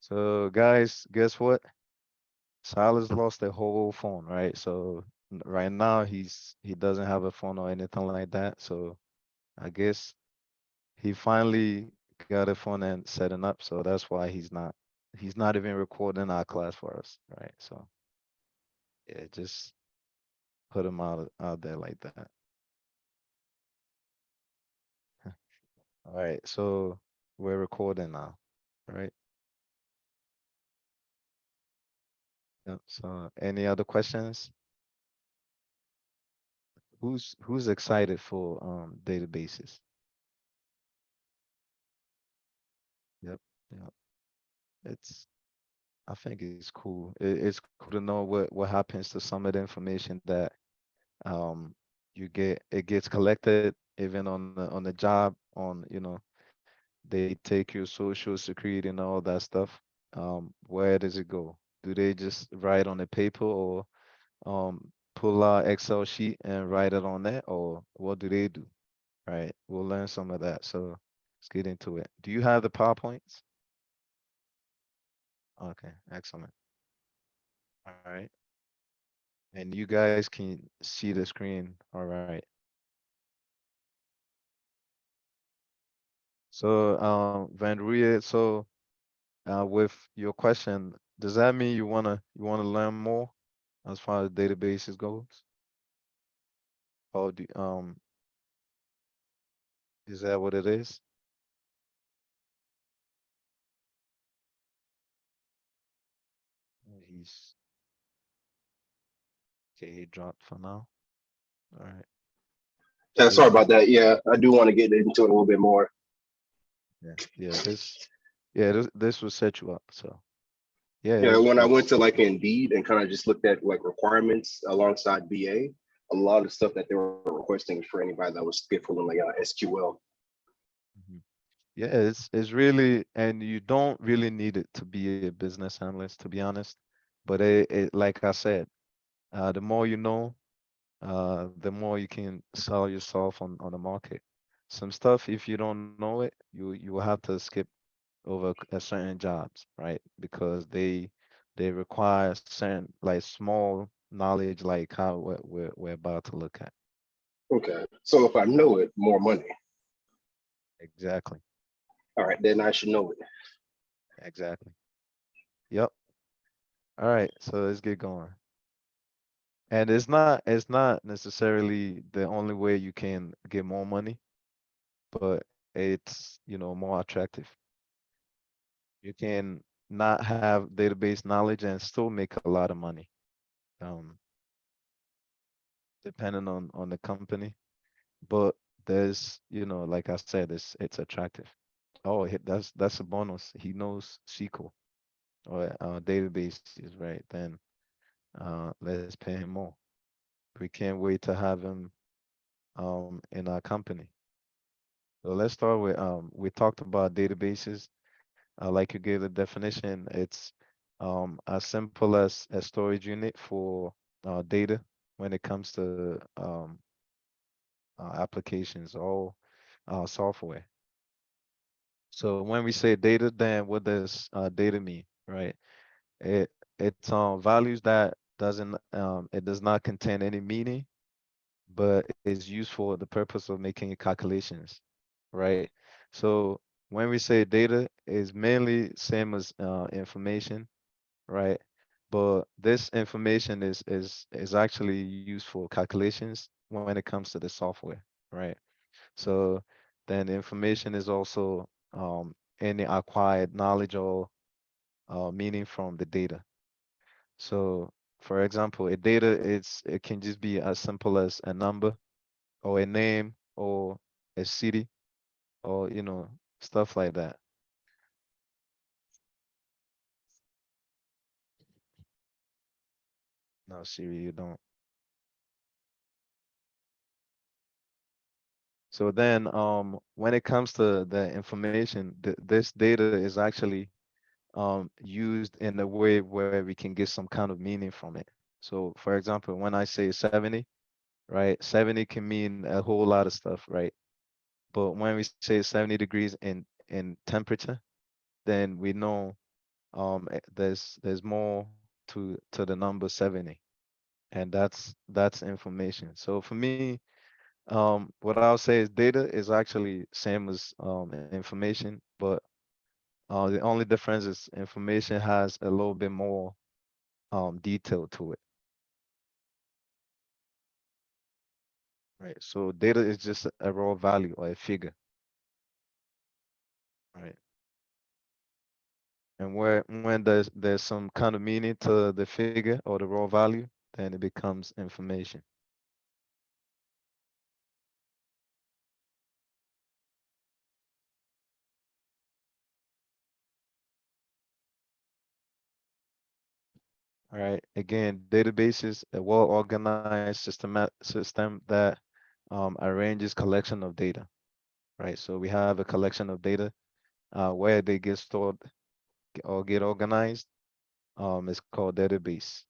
So guys, guess what? Silas lost the whole phone, right? So right now he doesn't have a phone or anything like that. So I guess he finally got a phone and setting up. So that's why he's not even recording our class for us, right? So yeah, just put him out there like that. All right, so we're recording now, right? Yep. So any other questions? Who's excited for databases? Yep. Yep. It's I think it's cool. It's cool to know what happens to some of the information that um it gets collected even on the job on they take your social security and all that stuff. Where does it go? Do they just write on the paper or pull out Excel sheet and write it on that, or what do they do? Right. We'll learn some of that. So let's get into it. Do you have the PowerPoints? Okay, excellent. All right. And you guys can see the screen. All right. So, Van Ruye, so with your question, does that mean you wanna learn more as far as databases goes? Or is that what it is? He's okay, he dropped for now. All right. Yeah, sorry This about that. Yeah, I do want to get into it a little bit more. yeah, this will set you up. So yeah, Yeah, when I went to it's like Indeed and kind of just looked at like requirements alongside BA, a lot of stuff that they were requesting for anybody that was skillful in like SQL. mhm. Yeah, it's really, and you don't really need it to be a business analyst, to be honest. But like I said, the more you know, the more you can sell yourself on the market. Some stuff, if you don't know it, you will have to skip over certain jobs, right? Because they require certain like small knowledge, like how we're about to look at. Okay, so if I know it, more money. Exactly, All right, then I should know it. exactly. Yep. All right, so let's get going. And it's not necessarily the only way you can get more money, but it's more attractive. You can not have database knowledge and still make a lot of money, um, depending on the company. But there's, like I said, it's attractive. Oh, that's a bonus. He knows SQL or databases, right? Then let's pay him more. We can't wait to have him in our company. So let's start with we talked about databases. Like you gave the definition, it's as simple as a storage unit for data when it comes to applications or software. So when we say data, then what does data mean, right? It it's values that it does not contain any meaning, but is used for the purpose of making calculations, right? So when we say data, is mainly same as information, right? But this information is actually used for calculations when it comes to the software, right? So then information is also any acquired knowledge or meaning from the data. So for example, a data it can just be as simple as a number or a name or a city or stuff like that. No, Siri, you don't. So then when it comes to the information, this data is actually used in a way where we can get some kind of meaning from it. So for example, when I say 70, right? 70 can mean a whole lot of stuff, right? But when we say 70 degrees in temperature, then we know there's more to the number 70, and that's information. So for me, what I'll say is data is actually same as information, but the only difference is information has a little bit more detail to it, right? So data is just a raw value or a figure, right? And where when there's some kind of meaning to the figure or the raw value, then it becomes information. All right. Again, databases, a well-organized system that arranges collection of data, right? So we have a collection of data where they get stored or get organized. It's called database,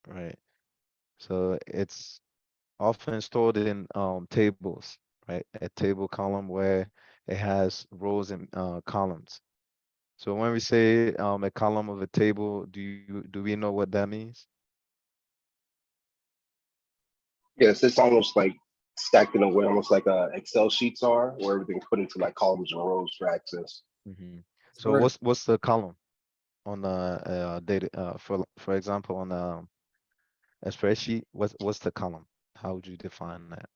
right? So it's often stored in tables, right? A table column where it has rows and columns. So when we say a column of a table, do we know what that means? Yes, it's almost like stacked in a way, almost like Excel sheets are, where everything's put into like columns and rows for access. Hmm. So Vertical. what's the column on data for example on a spreadsheet? What's the column? How would you define that?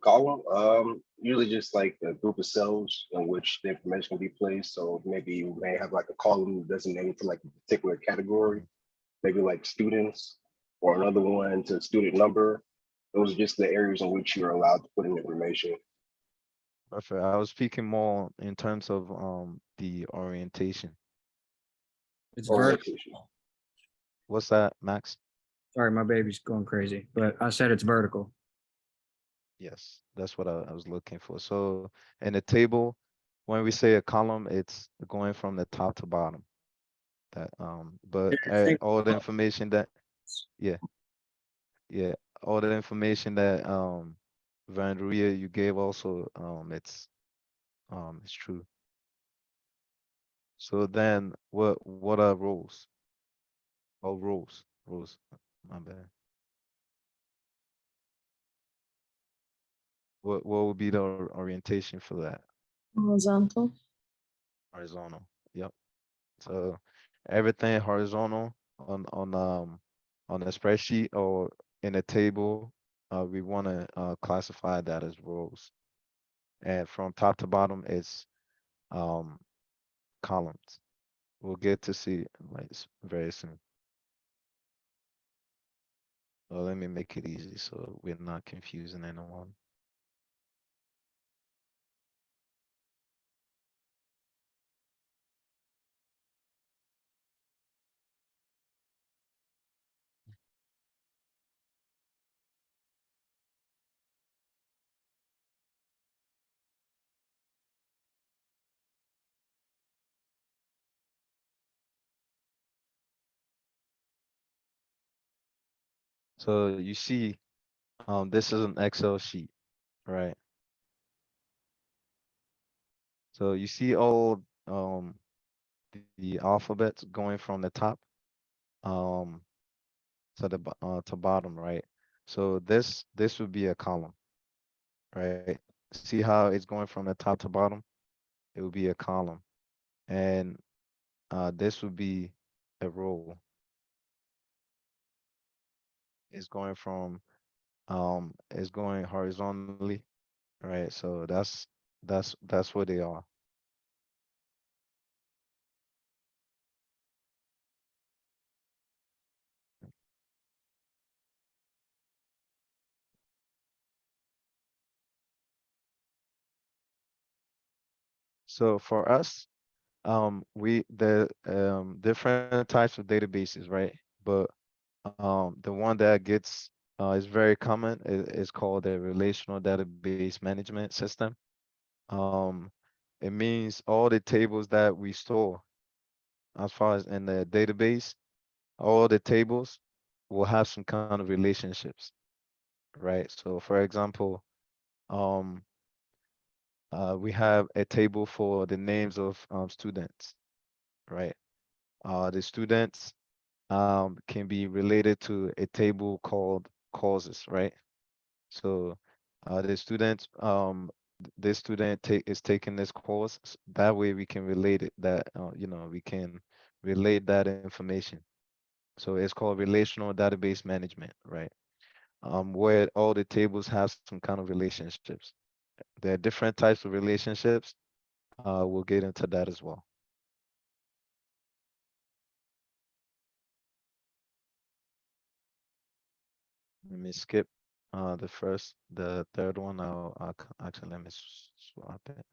Column, usually just like a group of cells in which the information can be placed. So maybe you may have like a column designated for like a particular category, Mhm. maybe like students, or another one to student number. Those are just the areas in which you're allowed to put in information. Perfect. I was speaking more in terms of the orientation. It's vertical. Orientation. What's that, Max? Sorry, my baby's going crazy, but I said it's vertical. Yes, that's what I was looking for. So in a table, when we say a column, it's going from the top to bottom. That but Think all the information that yeah, yeah, all the information that Vandria you gave also it's true. So then what are roles? Oh, roles. My bad. What would be the orientation for that? Horizontal. Horizontal. Yep. So everything horizontal on a spreadsheet or in a table, we want to classify that as rows. And from top to bottom, it's um, columns. We'll get to see like very soon. Well, let me make it easy so we're not confusing anyone. So you see, this is an Excel sheet, right? So you see all the alphabets going from the top um, to bottom, right? So this would be a column, right? See how it's going from the top to bottom? It would be a column, and this would be a row. It's going from it's going horizontally, right? So that's where they are. So for us, we the different types of databases, right? But the one that gets is very common is called a relational database management system. Um, it means all the tables that we store as far as in the database, all the tables will have some kind of relationships, right? So for example, um, we have a table for the names of students, right? The students can be related to a table called causes, right? So the students, this student is taking this course. That way we can relate it. That we can relate that information. So it's called relational database management, right? Where all the tables have some kind of relationships. There are different types of relationships. We'll get into that as well. Let me skip the third one. Actually let me swap it.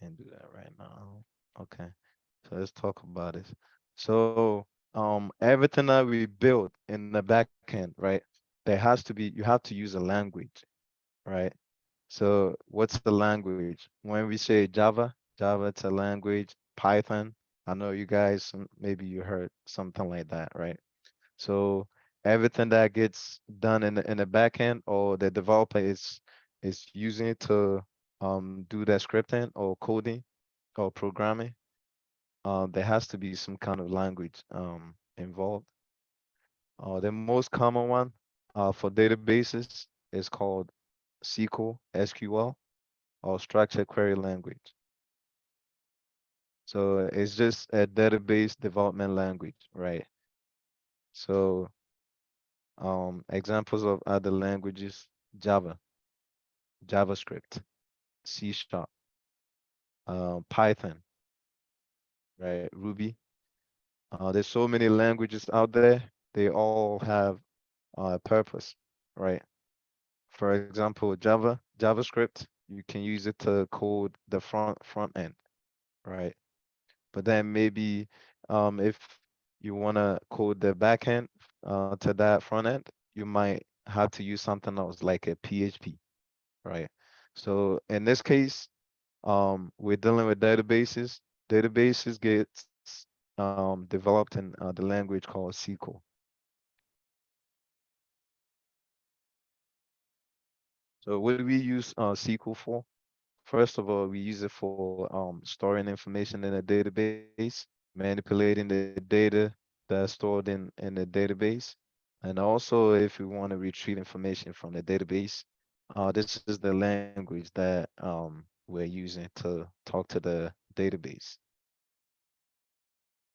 Can't do that right now. Okay, so let's talk about it. So, everything that we build in the back end, right? You have to use a language, right? So, what's the language? When we say Java, Java, it's a language. Python, I know you guys, maybe you heard something like that, right? So, everything that gets done in the back end or the developer is using it to do that scripting or coding or programming, there has to be some kind of language involved. The most common one for databases is called SQL, or structured query language. So it's just a database development language, right? So examples of other languages: Java, JavaScript, C#, Python, right? Ruby. There's so many languages out there. They all have a purpose, right? For example, JavaScript, you can use it to code the front end, right? But then maybe if you want to code the back end to that front end, you might have to use something else like a PHP, right? So in this case, we're dealing with databases. Databases gets developed in the language called SQL. So what do we use SQL for? First of all, we use it for storing information in a database, manipulating the data that's stored in the database, and also if we want to retrieve information from the database, this is the language that we're using to talk to the database.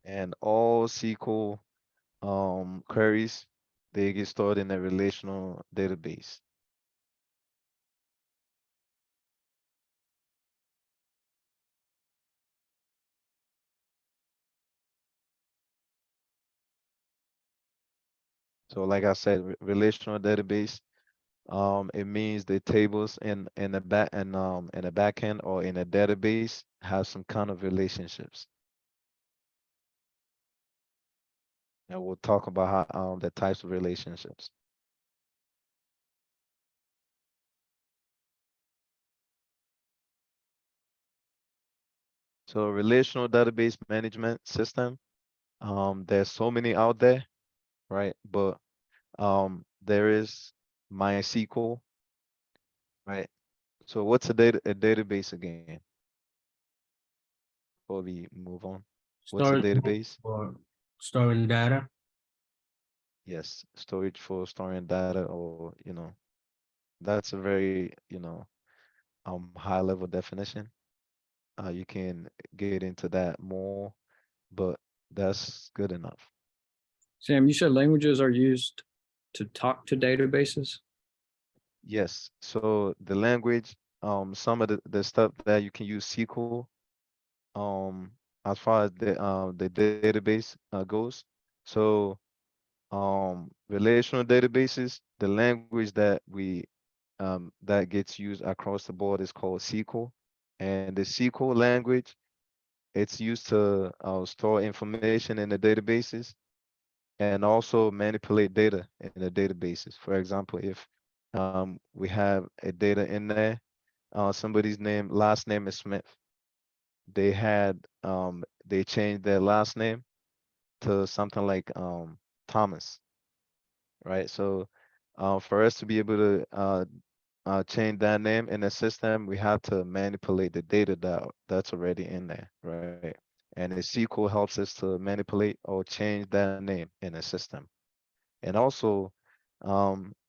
And all SQL queries, they get stored in a relational database. So like I said, relational database, it means the tables in the back end or in a database have some kind of relationships. And we'll talk about how the types of relationships. So relational database management system, there's so many out there, right? But there is MySQL, right? So what's a database again? Before we move on, what's a Storage database? for storing data. Yes, storage for storing data, or that's a very high level definition. You can get into that more, but that's good enough. Sam, you said languages are used to talk to databases. Yes. So the language, some of the stuff that you can use SQL, um, as far as the database goes. So relational databases, the language that gets used across the board is called SQL, and the SQL language, it's used to store information in the databases and also manipulate data in the databases. For example, if we have a data in there, somebody's last name is Smith. They changed their last name to something like Thomas, right? So For us to be able to change that name in the system, we have to manipulate the data that's already in there, right? And the SQL helps us to manipulate or change that name in the system. And also,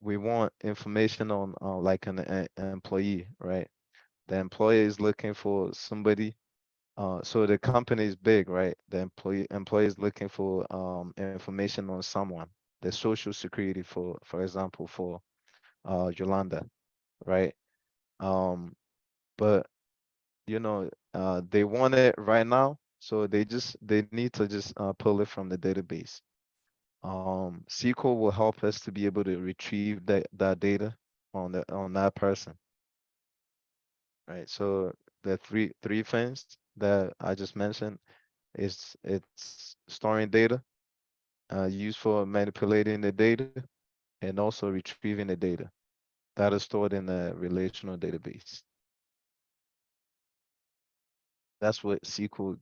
we want information on like an employee, right? The employer is looking for somebody. So the company is big, right? The employee is looking for information on someone. The social security, for example, for Yolanda, right? Um, but they want it right now, so they need to just pull it from the database. SQL will help us to be able to retrieve that data on that person, right? So the three things that I just mentioned is it's storing data, used for manipulating the data, and also retrieving the data that is stored in a relational database. That's what SQL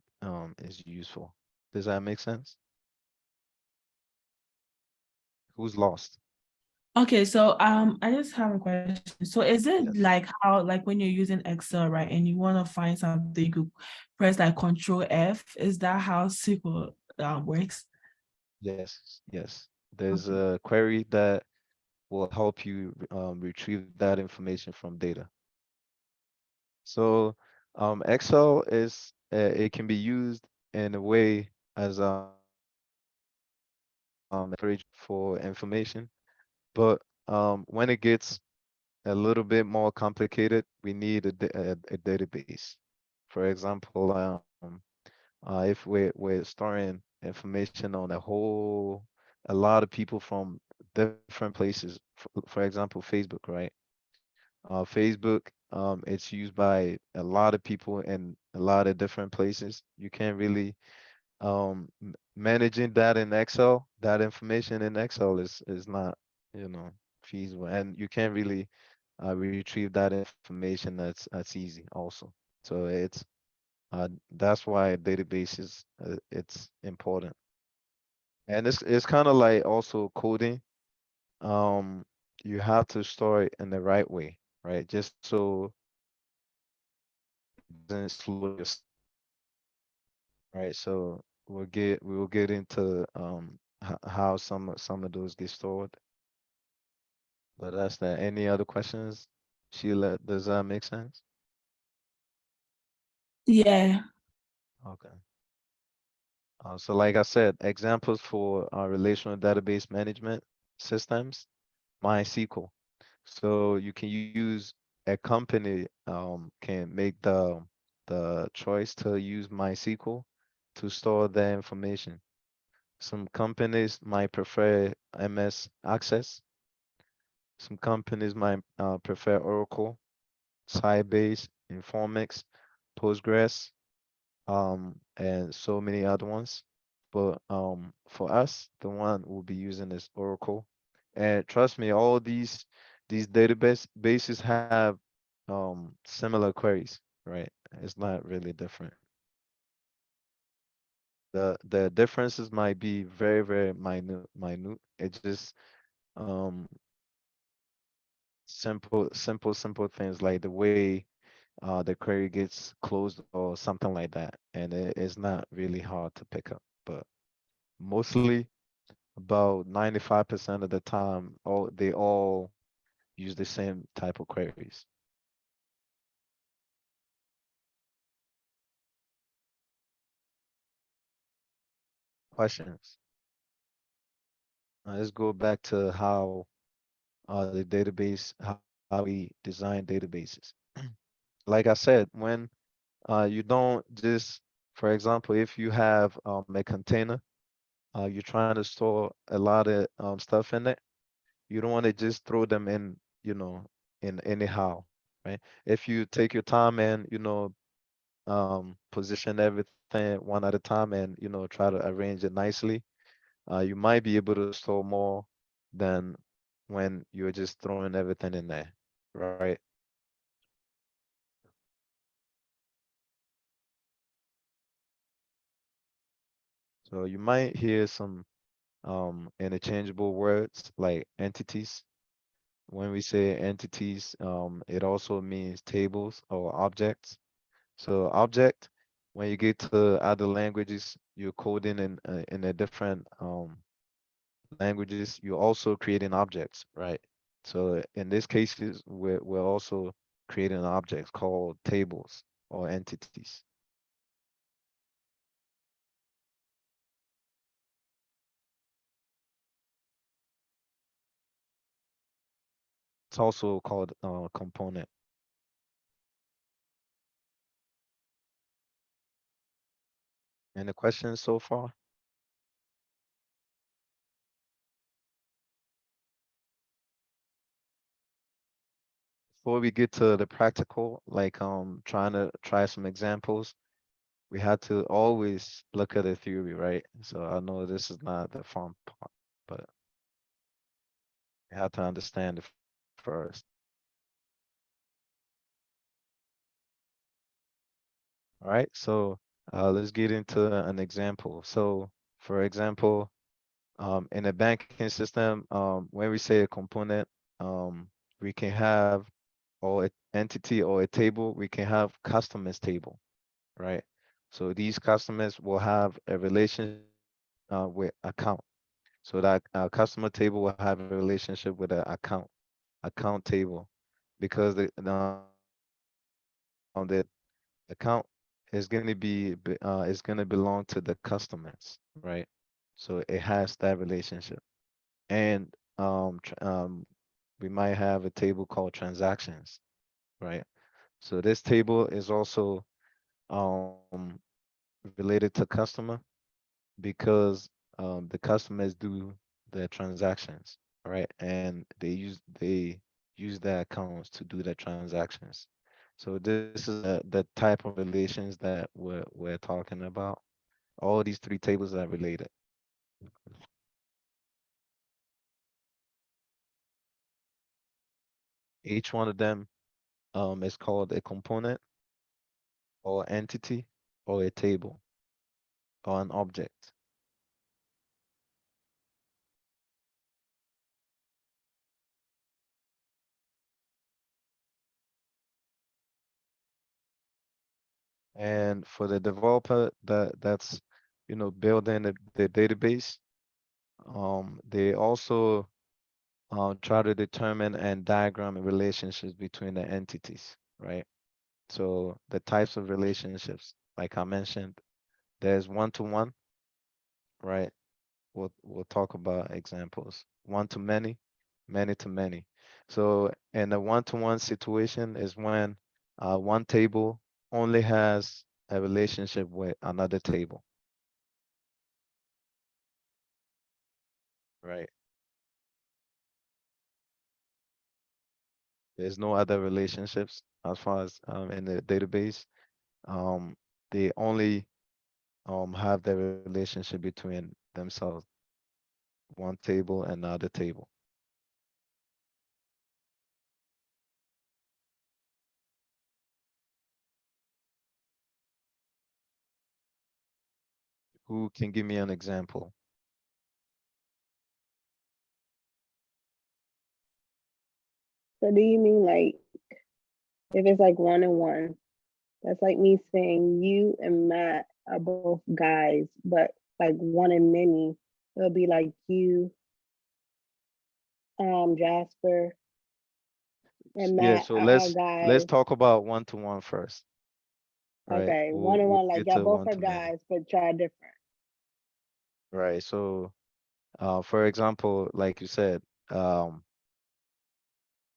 is used for. Does that make sense? Who's lost? Okay, so I just have a question. So is it Yes. like how like when you're using Excel, right, and you want to find something, you could press like Control F? Is that how SQL works? Yes. Yes. There's Okay. a query that will help you retrieve that information from data. So Excel is it can be used in a way as storage for information, but when it gets a little bit more complicated, we need a database. For example, if we're storing information on a lot of people from different places, for example, Facebook, right? Facebook, it's used by a lot of people in a lot of different places. You can't really managing that in Excel, that information in Excel is not, you know, feasible, and you can't really retrieve that information that's easy also. So that's why database is it's important, and it's kind of like also coding. Um, you have to store it in the right way, right? Just so it doesn't slow your right. So we will get into how some of those get stored. But that's that. Any other questions, Sheila? Does that make sense? Yeah. Okay. So like I said, examples for relational database management systems, MySQL. So you can use a company can make the choice to use MySQL to store their information. Some companies might prefer MS Access. Some companies might prefer Oracle, Sybase, Informix, Postgres, and so many other ones. But for us, the one we'll be using is Oracle. And trust me, all these database bases have similar queries, right? It's not really different. The differences might be very, very minute. It just um simple things like the way the query gets closed or something like that. And it's not really hard to pick up. But mostly about 95% of the time, they all use the same type of queries. Questions? Let's go back to how the database, how we design databases. Like I said, when you don't just, for example, if you have a container, you're trying to store a lot of stuff in it, you don't want to just throw them in, in anyhow, right? If you take your time and, position everything one at a time and, try to arrange it nicely, you might be able to store more than when you're just throwing everything in there, right? So you might hear some interchangeable words like entities. when we say entities, it also means tables or objects. So object, when you get to other languages, you're coding in a different languages. You're also creating objects, right? So in this cases, we're also creating objects called tables or entities. It's also called component. Any questions so far? Before we get to the practical, like trying to try some examples, we had to always look at the theory, right? So I know this is not the fun part, but you have to understand it first. All right, so let's get into an example. So, for example, in a banking system, when we say a component, we can have or an entity or a table, we can have customers table, right? So these customers will have a relationship with account. So that customer table will have a relationship with the account table, because the account is gonna belong to the customers, right? So it has that relationship. And we might have a table called transactions, right? So this table is also um, related to customer, because the customers do the transactions, right? And they use their accounts to do the transactions. So this is the type of relations that we're talking about. All these three tables are related. Each one of them is called a component or entity or a table or an object. And for the developer that's building the database, they also try to determine and diagram relationships between the entities, right? So the types of relationships, like I mentioned, there's one-to-one, right? We'll talk about examples. One to many, many to many. So in a one-to-one situation is when one table only has a relationship with another table, right? There's no other relationships as far as in the database. Um, they only have the relationship between themselves, one table and another table. Who can give me an example? So do you mean like if it's like one and one, that's like me saying you and Matt are both guys, but like one and many, it'll be like you, Jasper and Yeah, Matt so are all let's guys. talk about one-to-one first, right? Okay, one and We'll one, like get y'all to both one are to many, guys, but y'all different. right? So for example, like you said, um,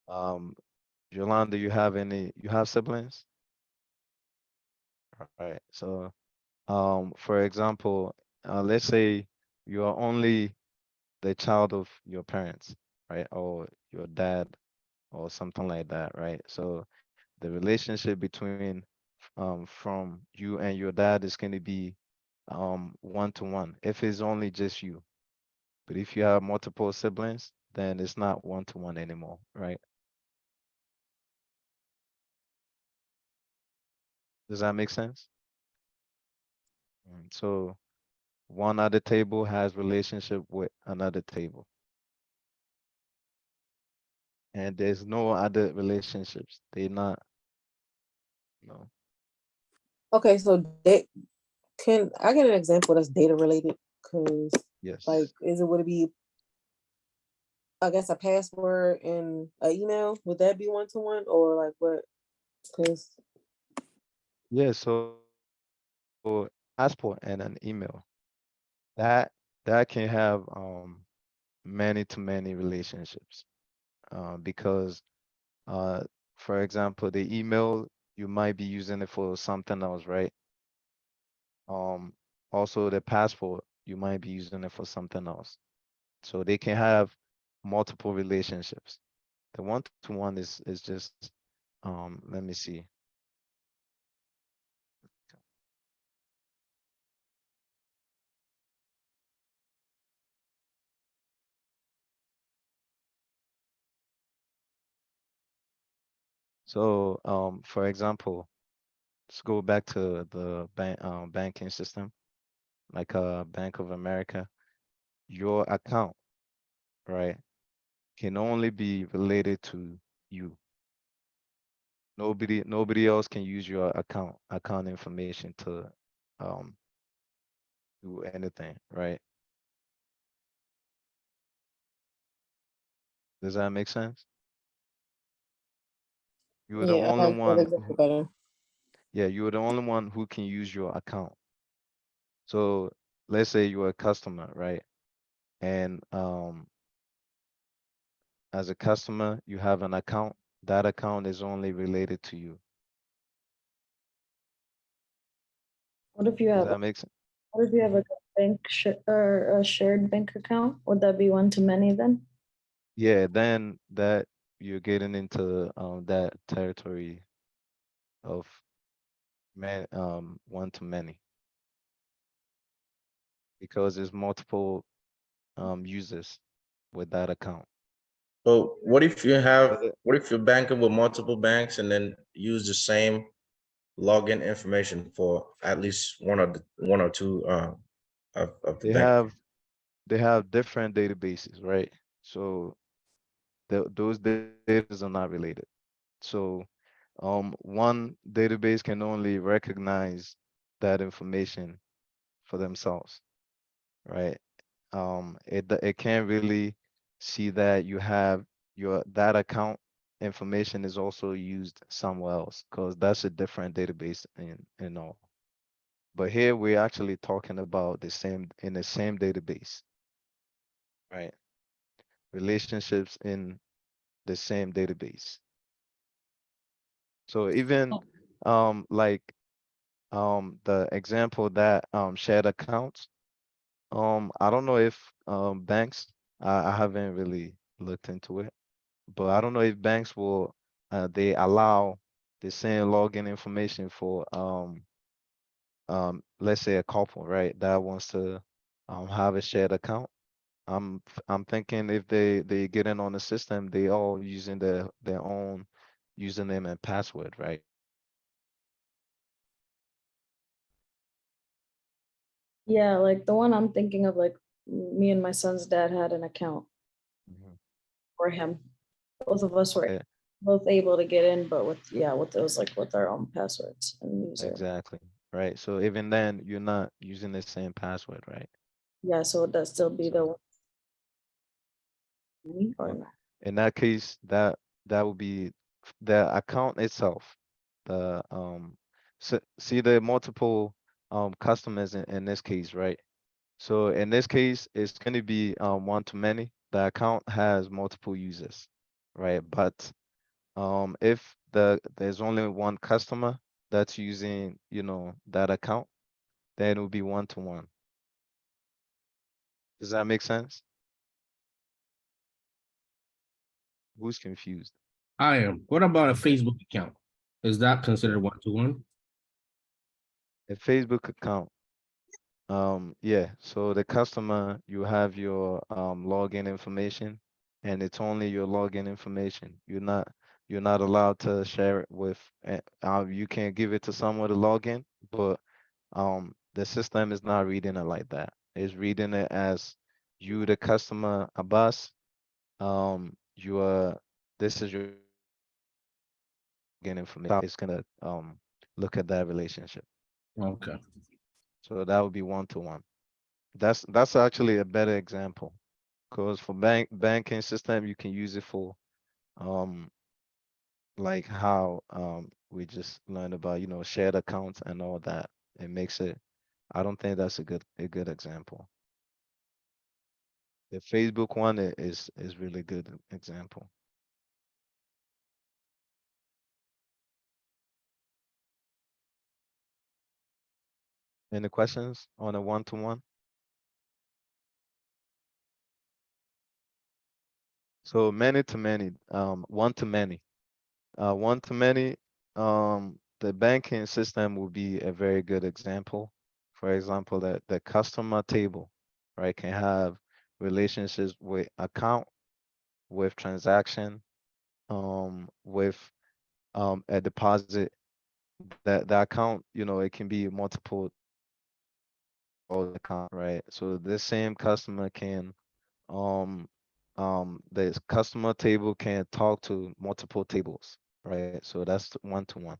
um, Yolanda, you have siblings? Right. So for example, let's say you are only the child of your parents, right? Or your dad or something like that, right? So the relationship between from you and your dad is going to be one to one if it's only just you. But if you have multiple siblings, then it's not one to one anymore, right? Does that make sense? So one other table has relationship with another table. and there's no other relationships. They not, no. Okay, so can I get an example that's data related? Because like, Yes. would it be, I guess, a password and an email? Would that be one to one, or like what? Because Yeah, so passport and an email that that can have many to many relationships, because uh for example, the email, you might be using it for something else, right? Um, Also the passport, you might be using it for something else. So they can have multiple relationships. The one-to-one is just let me see. So for example, let's go back to the banking system, like Bank of America. Your account, right, can only be related to you. Nobody else can use your account information to um do anything, right? Does that make sense? You're the yeah, I only like that one example who, better. yeah, you're the only one who can use your account. So let's say you're a customer, right? And as a customer, you have an account. That account is only related to you. What if you Does have that make sense? what if you have Mhm. a or a shared bank account? Would that be one to many then? Yeah, then that you're getting into that territory of one to many, because there's multiple users with that account. So But what if you're banking with multiple banks and then use the same login information for at least one or two of the they bank? have they have different databases, right? So those data are not related. So one database can only recognize that information for themselves, right? It can't really see that you have that account information is also used somewhere else, because that's a different database and all. But here we're actually talking about the same database, right? Relationships in the same database. So even like the example that shared accounts, I don't know if banks, I haven't really looked into it, but I don't know if banks will they allow the same login information for let's say a couple, right, that wants to have a shared account. I'm thinking if they get in on the system, they all using their own username and password, right? Yeah, like the one I'm thinking of, like me and my son's dad had an account Mhm. for him. Both of us were Yeah, both able to get in, but with those like with our own passwords and user. exactly. Right. So even then, you're not using the same password, right? Yeah, so would that still be the So one or uh, not? in that case, that would be the account itself. The see the multiple customers in this case, right? So in this case, it's going to be one to many. The account has multiple users, right? But if there's only one customer that's using, that account, then it will be one to one. Does that make sense? Who's confused? I am. What about a Facebook account? Is that considered one to one? A Facebook account. Yeah. So the customer, you have your login information, and it's only your login information. You're not allowed to share it with. You can't give it to someone to log in, but the system is not reading it like that. It's reading it as you, the customer, Abbas. You are this is your gain information. It's gonna look at that relationship. Okay. So that would be one-to-one. That's actually a better example because for banking system you can use it for um like how we just learned about, shared accounts and all that. It makes it, I don't think that's a good example. The Facebook one is really good example. Any questions on a one-to-one? So many to many, one to many. One to many, the banking system will be a very good example. For example, that the customer table, right, can have relationships with account, with transaction, with a deposit. That the account, it can be multiple all account, right? So this same customer can um the customer table can talk to multiple tables, right? So that's one-to-one.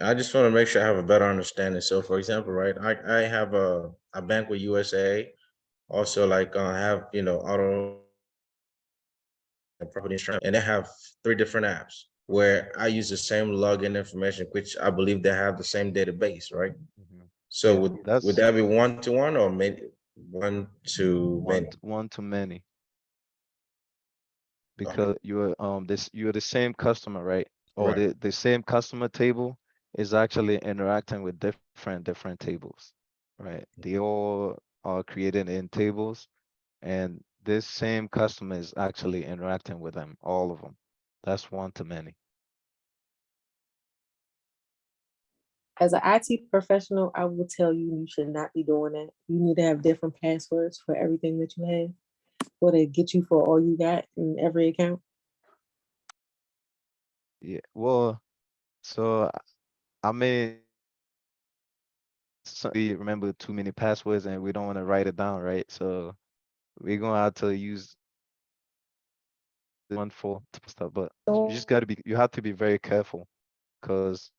I just want to make sure I have a better understanding. So for example, right, I have a bank with USA, also like have, auto and property insurance, and they have 3 different apps where I use the same login information, which I believe they have the same database, right? Mhm. So Yeah, would that's that be one to one or maybe one to many? one to many because you're the same customer, right? Or Right. the same customer table is actually interacting with different tables, right? They all are created in tables, and this same customer is actually interacting with them, all of them. That's one to many. As an IT professional, I will tell you you should not be doing that. You need to have different passwords for everything that you have, or they get you for all you got in every account. Yeah. Well, so I mean, we remember too many passwords and we don't want to write it down, right? So we're gonna have to use one for stuff, but you just So you have to be very careful because,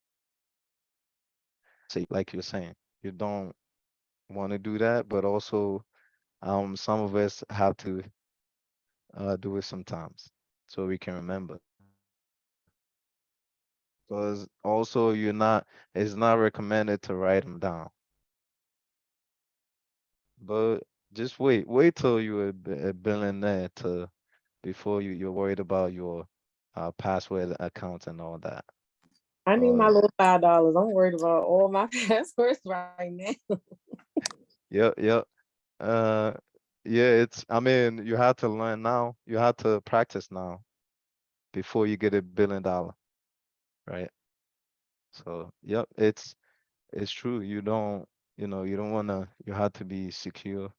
say, like you're saying, you don't want to do that, but also, some of us have to do it sometimes so we can remember. Because also it's not recommended to write them down, but just wait till you're a billionaire to before you're worried about your password accounts and all that. I need my Cause little $5. I'm worried about all my passwords right now. yep, yep. Uh, yeah, I mean, you have to learn now. You have to practice now before you get $1 billion, right? So, yep, it's true. You don't wanna. You have to be secure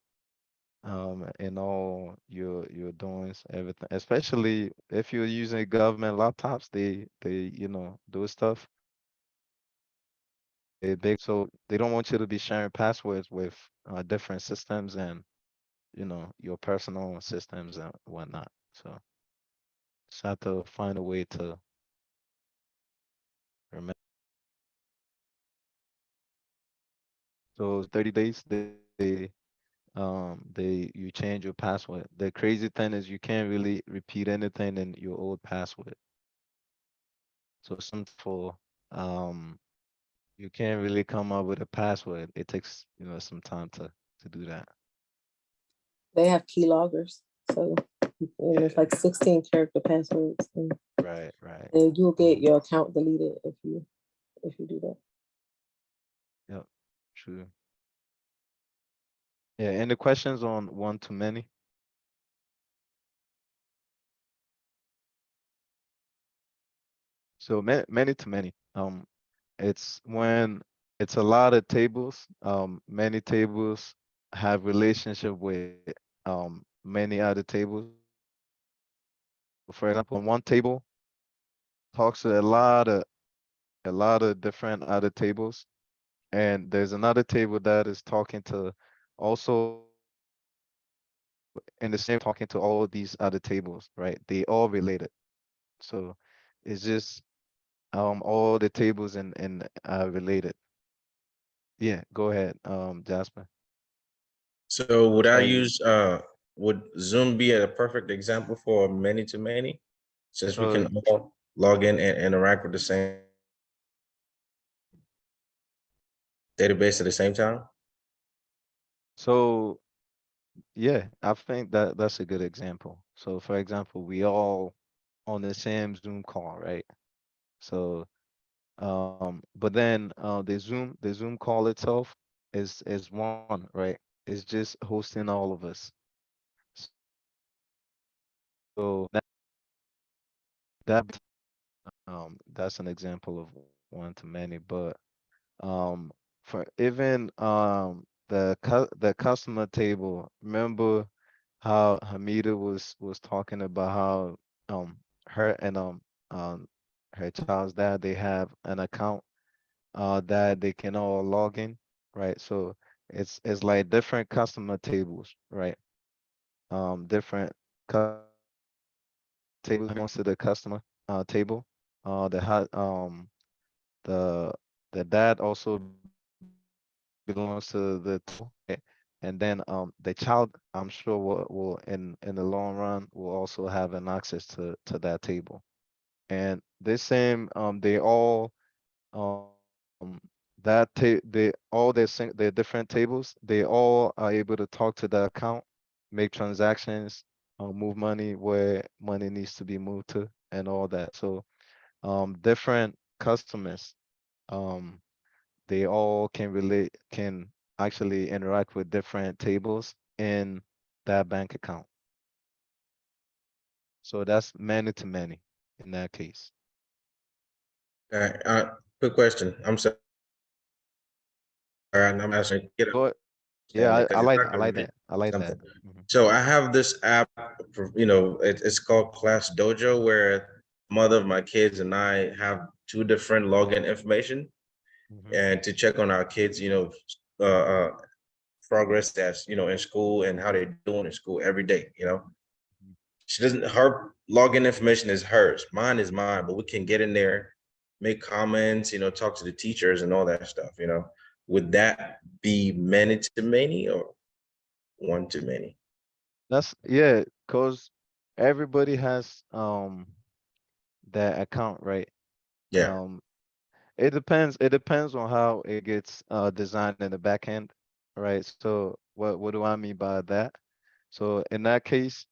in all your doings, everything. Especially if you're using government laptops, they do stuff. They big, so they don't want you to be sharing passwords with different systems and your personal systems and whatnot. So just have to find a way to remember. So 30 days they you change your password. The crazy thing is you can't really repeat anything in your old password. So some for you can't really come up with a password. It takes some time to do that. They have keyloggers, so and it's Yeah, like 16-character passwords, right. and you'll get Um, your account deleted if you do that. yep, true. Yeah, any questions on one to many? So many to many. It's when it's a lot of tables. Many tables have relationship with many other tables. For example, one table talks to a lot of different other tables, and there's another table that is talking to also in the same talking to all these other tables, right? They all related. So it's just all the tables and related. Yeah, go ahead, Jasper. So would I So use would Zoom be a perfect example for many to many, since we so can all log in and interact with the same database at the same time? so yeah, I think that that's a good example. So for example, we all on the same Zoom call, right? So but then the Zoom call itself is one, right? It's just hosting all of us. So that that's an example of one to many, but for even the customer table, remember how Hamida was talking about how her and her child's dad, they have an account that they can all log in, right? So it's like different customer tables, right? Different tables belongs to the customer table. The hot the the dad also belongs to the and then the child, I'm sure will in the long run will also have an access to that table. And this same they all um they all their different tables, they all are able to talk to the account, make transactions, move money where money needs to be moved to, and all that. So different customers, um they all can actually interact with different tables in that bank account. So that's many to many in that case. Quick question. I'm sorry, and I'm asking get Go understand it yeah, because it's not I gonna like be that. I like something. that. Mhm, So I have this app, it's called Class Dojo, where mother of my kids and I have two different login information, mhm, and to check on our kids, uh, uh, progress that's in school and how they're doing in school every day. mhm. She doesn't, her login information is hers, mine is mine, but we can get in there, make comments, talk to the teachers and all that stuff. Would that be many to many or one to many? That's yeah, cause everybody has that account, right? Yeah. Um it depends on how it gets designed in the back end, right? So what do I mean by that? So in that case,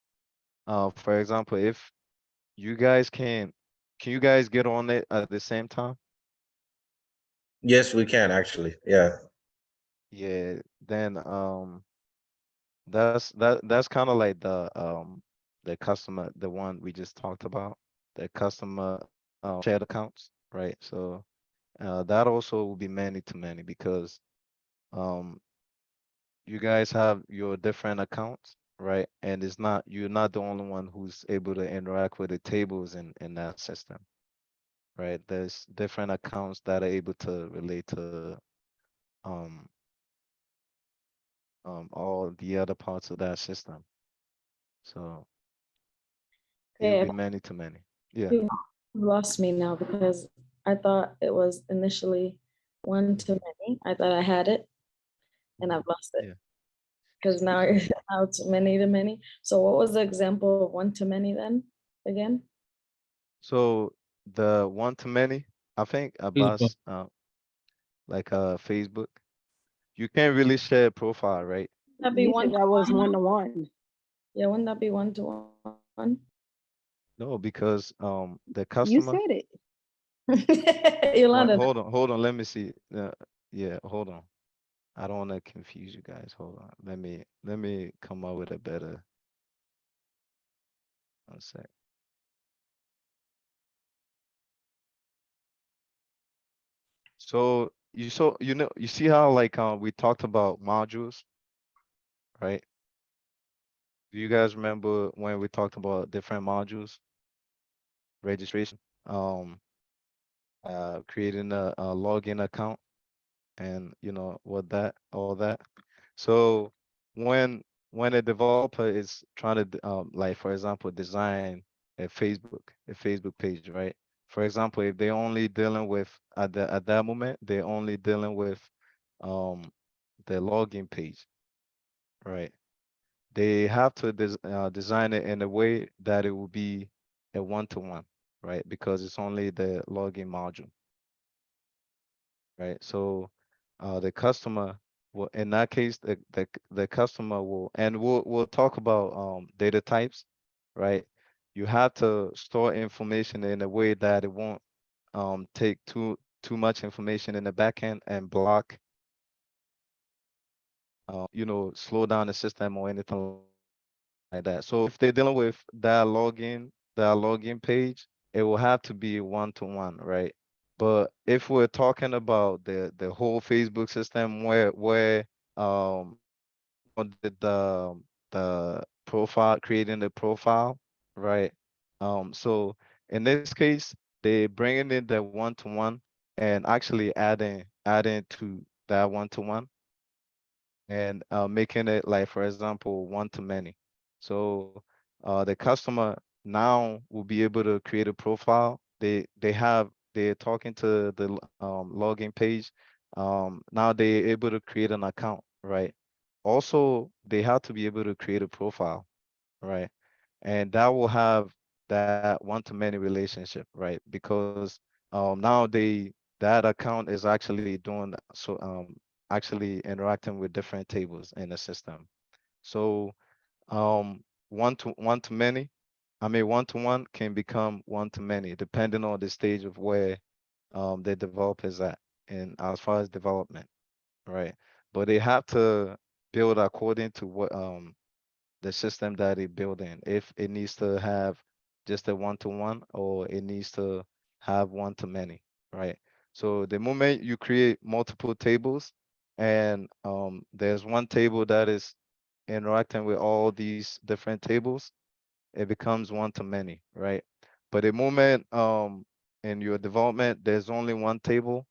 for example, if you guys can you guys get on it at the same time? Yes, we can actually. Yeah. Yeah, then that's kind of like the customer, the one we just talked about, the customer shared accounts, right? So that also will be many to many because um you guys have your different accounts, right? And you're not the only one who's able to interact with the tables in that system, right? There's different accounts that are able to relate to um all the other parts of that system. So it will Okay, be many to many. Yeah. you lost me now because I thought it was initially one to Mhm, many. I thought I had it and mhm. I've lost it Yeah. because now So now it's many to many. So what was the example of one to many then again? so the one to many, I think Facebook. Abbas like Facebook, you can't really share a profile, right? That'd be You one said to that was one. 1-to-1. Yeah, wouldn't that be one to one? No, because the You customer. said it. Yolanda, Hold on. Let me see. Yeah, hold on. I don't want to confuse you guys. Hold on. Let me come up with a better. One sec. So you see how like we talked about modules, right? Do you guys remember when we talked about different modules, registration, creating a login account, and what that all that. So when when a developer is trying to like for example design a Facebook page, right? For example, if they're only dealing with at that moment, they're only dealing with um the login page, right? They have to design it in a way that it will be a one-to-one, right? Because it's only the login module, right? So the customer will, in that case, the customer will, and we'll talk about data types, right? You have to store information in a way that it won't take too much information in the backend and block, slow down the system or anything like that. So if they're dealing with that login page, it will have to be one-to-one, right? But if we're talking about the whole Facebook system where the profile, creating the profile, right? So in this case, they bringing in the one-to-one and actually adding to that one-to-one and making it like, for example, one-to-many. So the customer now will be able to create a profile. They're talking to the login page. Now they're able to create an account, right? Also, they have to be able to create a profile, right? And that will have that one-to-many relationship, right? Because now that account is actually doing so actually interacting with different tables in the system. So one to many, I mean one-to-one can become one-to-many depending on the stage of where the developer is at and as far as development, right? But they have to build according to what the system that they build in. If it needs to have just a one-to-one or it needs to have one-to-many, right? So the moment you create multiple tables and there's one table that is interacting with all these different tables, it becomes one-to-many, right? But the moment in your development there's only one table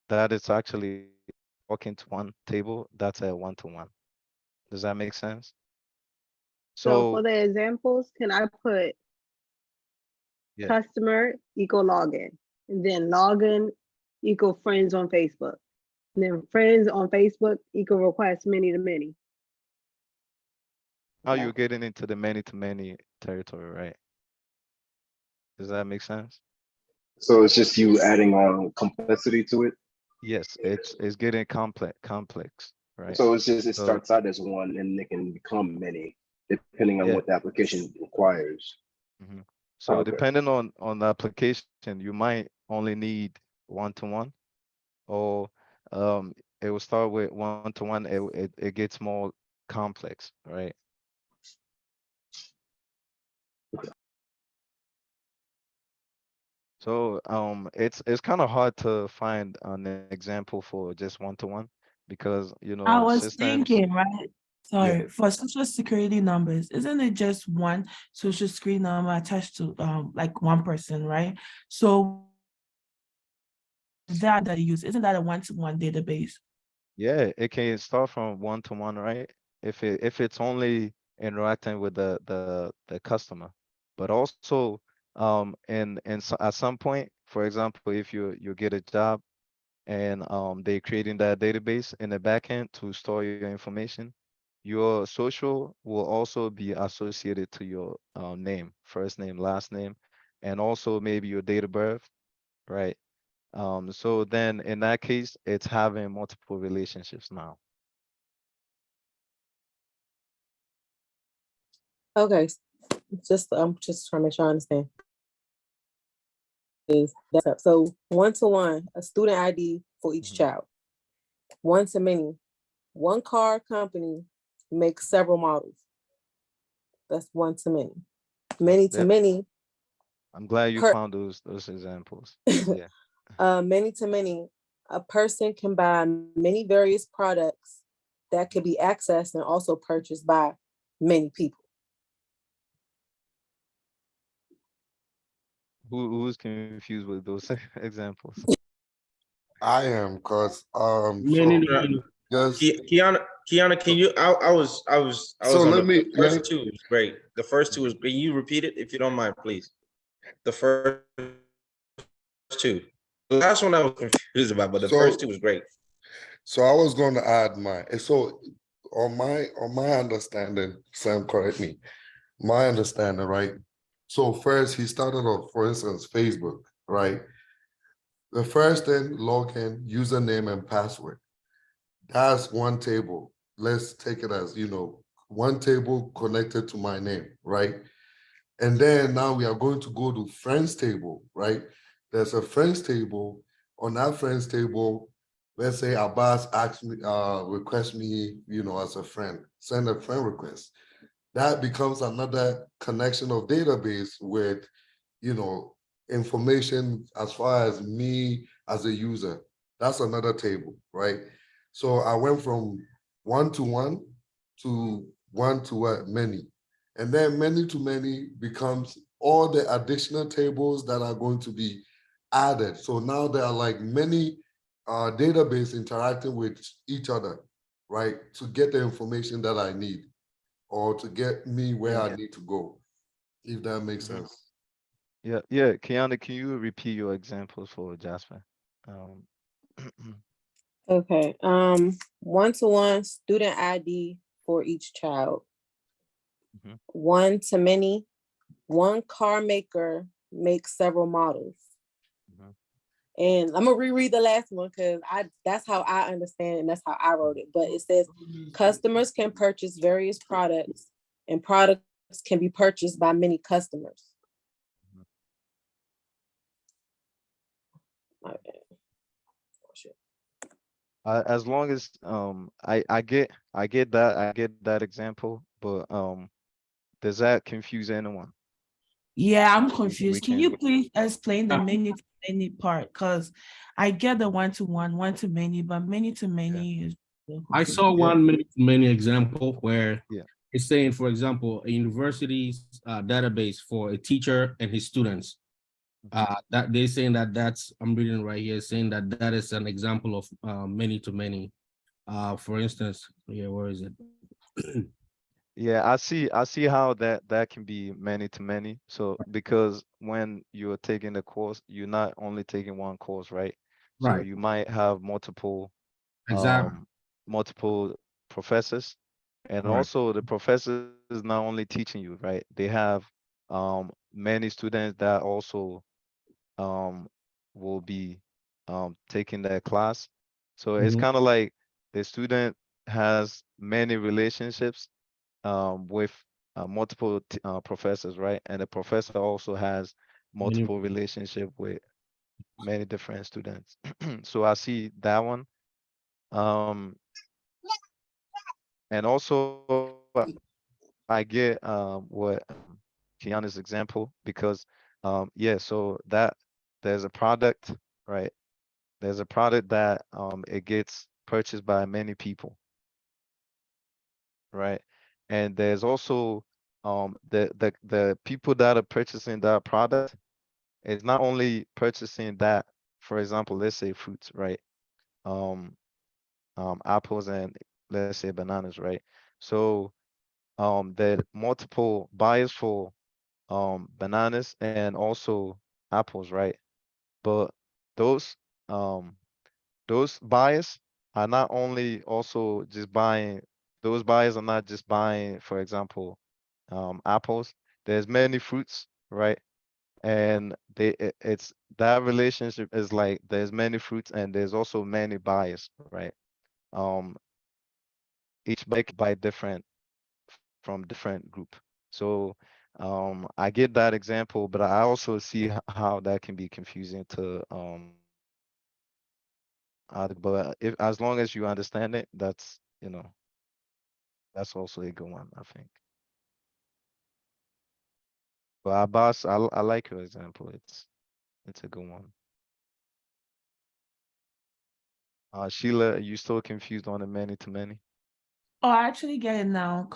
that is actually talking to one table, that's a one-to-one. Does that make sense? So for So the examples, can I put yeah. customer equal login, and then login equal friends on Facebook, and then friends on Facebook equal request many to many? Now Yeah. you're getting into the many to many territory, right? Does that make sense? So it's just you adding on complexity to it. Yes, it's getting complex, right? So it's just it So starts out as one and it can become many depending on yeah. what the application requires. hmm So Okay. depending on the application, you might only need one-to-one, or it will start with one-to-one. It gets more complex, right? So it's kind of hard to find an example for just one-to-one because I was systems. thinking, right? Yeah. Sorry, for social security numbers, isn't it just one social security number attached to like one person, right? So that you use, isn't that a one-to-one database? Yeah, it can start from one-to-one, right? If it's only interacting with the customer, but also at some point, for example, if you get a job and they creating that database in the backend to store your information, your social will also be associated to your name, first name, last name, and also maybe your date of birth, right? So then in that case, it's having multiple relationships now. Okay, just trying to make sure I understand. Is that's up. So one to one, a student ID for each Mhm. child. One to many, one car company makes several models. That's one to many. Many to Yep. many, I'm glad you per found those examples. Yeah. many to many, a person can buy many various products that could be accessed and also purchased by many people. Who's confused with those examples? I am, cause Many, so just Kiana, Kiana, can you? I was So on let the me first two was great. The first two was. Can you repeat it if you don't mind, please? The first two. The last one I was confused about, but the first two was great. So I was going to add mine. And so on my understanding, Sam, correct me. My understanding, right? So first he started off, for instance, Facebook, right? The first thing, login, username, and password. That's one table. Let's take it as, one table connected to my name, right? And then now we are going to go to friends table, right? There's a friends table. On that friends table, let's say Abbas asks me, request me, as a friend, send a friend request. That becomes another connection of database with, information as far as me as a user. That's another table, right? So I went from one to one to what, many. And then many to many becomes all the additional tables that are going to be added. So now there are like many database interacting with each other, right? To get the information that I need or to get me where I need to go, if that makes sense. Yeah. Kiana, can you repeat your examples for Jasper? Um, Okay. One-to-one student ID for each child. mhm. One-to-many. One car maker makes several models. Mhm. And I'm gonna reread the last one because that's how I understand it and that's how I wrote it. But it says customers can purchase various products and products can be purchased by many customers. My bad. Oh, shit. As long as I get that example, but does that confuse anyone? Yeah, I'm We confused. Can you can. please explain the Uh, many to many part? Because I get the one to one, one to many, but many to Yeah. many is so I confusing. saw Yeah. one many example where Yeah. it's saying, for example, a university's database for a teacher and his students. Mhm. That they're saying that's I'm reading right here saying that is an example of many to many. For instance, yeah, where is it? Yeah, I see how that can be many to many. So because when you're taking the course, you're not only taking one course, right? So Right, you might have multiple exactly. um multiple professors, and Right. also the professors is not only teaching you, right? They have many students that also um will be taking that class. So it's Mhm. kind of like the student has many relationships with multiple professors, right? And the professor also has Many. multiple relationship with many different students. So I see that one. Um, and also I get what Kiana's example because yeah, so that there's a product, right? There's a product that it gets purchased by many people, right? And there's also the people that are purchasing that product is not only purchasing that, for example, let's say fruits, right? Um, apples and let's say bananas, right? So there are multiple buyers for bananas and also apples, right? But those um those buyers are not only also just buying, those buyers are not just buying, for example, apples. There's many fruits, right? And it's that relationship is like there's many fruits and there's also many buyers, right? Um, each buyer can buy different from different group. So I get that example, but I also see how that can be confusing to but if as long as you understand it, that's that's also a good one, I think. But Abbas, I like your example. It's a good one. Sheila, are you still confused on the many to many? Oh, I actually get it now.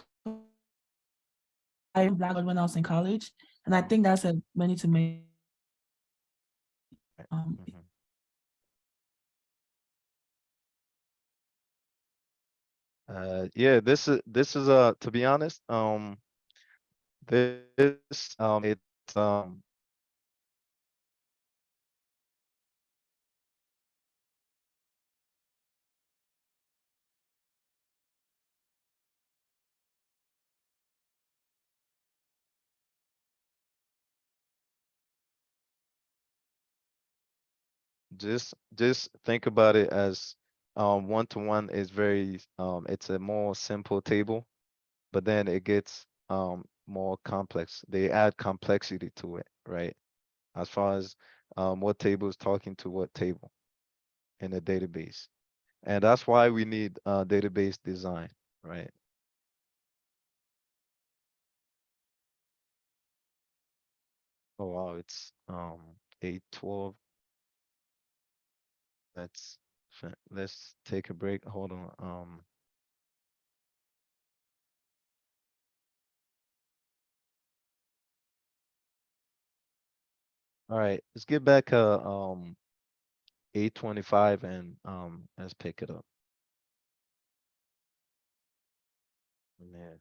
I black when I was in college, and I think that's a many to many. Um, Mhm. Yeah, this is to be honest, this it's just think about it as one to one is very it's a more simple table, but then it gets more complex. They add complexity to it, right? As far as what table is talking to what table in a database. And that's why we need database design, right? Oh wow, it's 8:12. Let's take a break. Hold on. All right, let's get back 8:25 and let's pick it up. Yeah.